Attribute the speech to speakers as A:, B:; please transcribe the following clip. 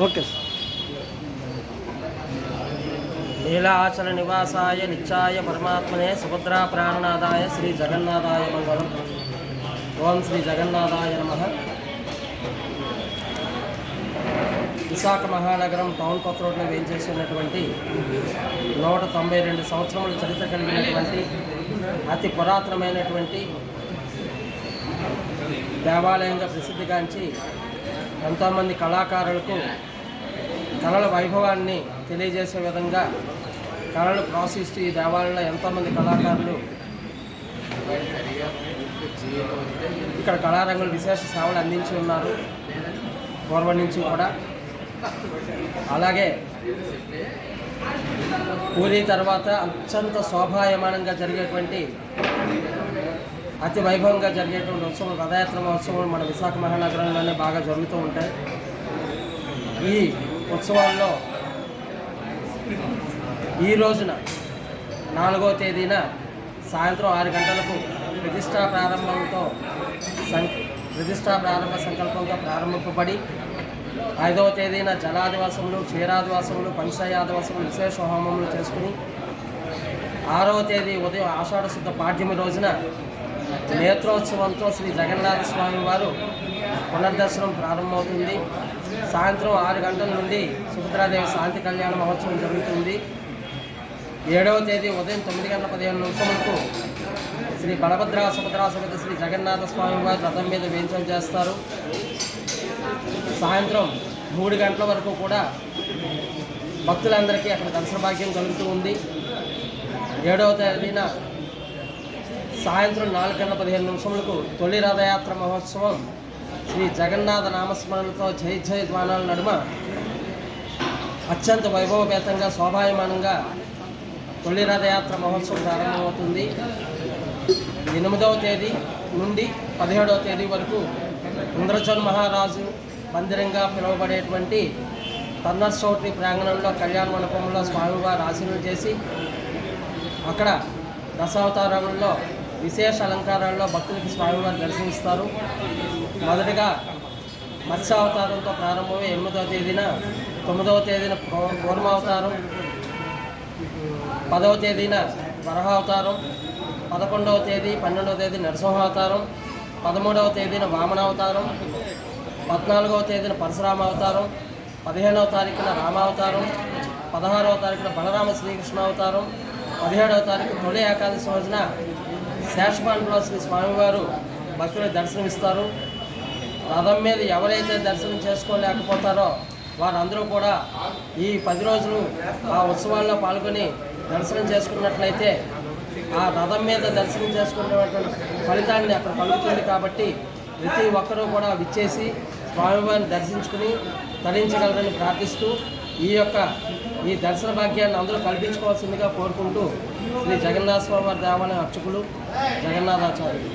A: Okay sir. లీలాచల నివాసాయ నిత్యాయ పరమాత్మనే సుభద్రా ప్రాణనాథాయ శ్రీ జగన్నాథాయ మంగళం. ఓం శ్రీ జగన్నాథాయ నమః. విశాఖ మహానగరం టౌన్ కొత్త రోడ్లో వేయించేసినటువంటి 192 సంవత్సరముల చరిత్ర కలిగినటువంటి అతి పురాతనమైనటువంటి దేవాలయంగా ప్రసిద్ధిగాంచి ఎంతోమంది కళాకారులకు కళల వైభవాన్ని తెలియజేసే విధంగా కళలు ప్రోత్సహిస్తూ ఈ దేవాలయంలో ఎంతోమంది కళాకారులు ఇక్కడ కళారంగులు విశేష సేవలు అందించి ఉన్నారు పూర్వం నుంచి కూడా. అలాగే పూరి తర్వాత అత్యంత శోభాయమానంగా జరిగేటువంటి అతి వైభవంగా జరిగేటువంటి ఉత్సవం రథయాత్ర మహోత్సవం మన విశాఖ మహానగరంలోనే బాగా జరుగుతూ ఉంటాయి. ఈ ఉత్సవాల్లో ఈ రోజున 4వ తేదీన సాయంత్రం 6 గంటలకు ప్రతిష్టా ప్రారంభ సంకల్పంతో ప్రారంభింపబడి 5వ తేదీన జలాదివాసములు, క్షీరాదివాసములు, పంచాయాదివాసములు విశేష హోమములు చేసుకుని 6వ తేదీ ఉదయం ఆషాఢ శుద్ధ పాడ్యమి రోజున నేత్రోత్సవంతో శ్రీ జగన్నాథ స్వామి వారు పునర్దర్శనం ప్రారంభమవుతుంది. సాయంత్రం 6 గంటల నుండి సుభద్రాదేవి శాంతి కళ్యాణ మహోత్సవం జరుగుతుంది. 7వ తేదీ ఉదయం 9:15 శ్రీ బలభద్ర సుభద్రా సమేత శ్రీ జగన్నాథ స్వామి వారు రథం మీద వేంచం చేస్తారు. సాయంత్రం 3 గంటల వరకు కూడా భక్తులందరికీ అక్కడ దర్శన భాగ్యం కలుగుతూ ఉంది. 7వ తేదీన సాయంత్రం 4:15 తొలి రథయాత్ర మహోత్సవం శ్రీ జగన్నాథ నామస్మరణతో జై జయ ధ్వానాల నడుమ అత్యంత వైభవపేతంగా శోభాయమానంగా తొలి రథయాత్ర మహోత్సవం ప్రారంభమవుతుంది. 8వ తేదీ నుండి 17వ తేదీ వరకు ఇంద్రజన్ మహారాజు మందిరంగా పిలువబడేటువంటి తన్నర్ చౌట్రీ ప్రాంగణంలో కళ్యాణ మండపంలో స్వామివారు ఆశీనులు చేసి అక్కడ దశావతారంలో విశేష అలంకారాల్లో భక్తులకి స్వామివారు దర్శనమిస్తారు. మొదటగా మత్స్యావతారంతో ప్రారంభమై 8వ తేదీన 9వ తేదీన కూర్మావతారం, 10వ తేదీన వరహావతారం, 11వ తేదీ 12వ తేదీ నరసింహావతారం, 13వ తేదీన వామనావతారం, 14వ తేదీన పరశురామ అవతారం, 15వ తారీఖున రామావతారం, 16వ తారీఖున బలరామ శ్రీకృష్ణ అవతారం, 17వ తారీఖు తొలి ఏకాదశి రోజున శేషపాండలో శ్రీ స్వామివారు భక్తులకు దర్శనమిస్తారు. రథం మీద ఎవరైతే దర్శనం చేసుకోలేకపోతారో వారందరూ కూడా ఈ 10 రోజులు ఆ ఉత్సవాల్లో పాల్గొని దర్శనం చేసుకున్నట్లయితే ఆ రథం మీద దర్శనం చేసుకునేటువంటి ఫలితాన్ని అక్కడ కలుగుతుంది. కాబట్టి ప్రతి ఒక్కరూ కూడా విచ్చేసి స్వామివారిని దర్శించుకుని తరించగలరని ప్రార్థిస్తూ ఈ దర్శన భాగ్యాన్ని అందరూ కల్పించుకోవాల్సిందిగా కోరుకుంటూ శ్రీ జగన్నాథ స్వామి వారి దేవాలయం అర్చకులు జగన్నాథాచార్యులు.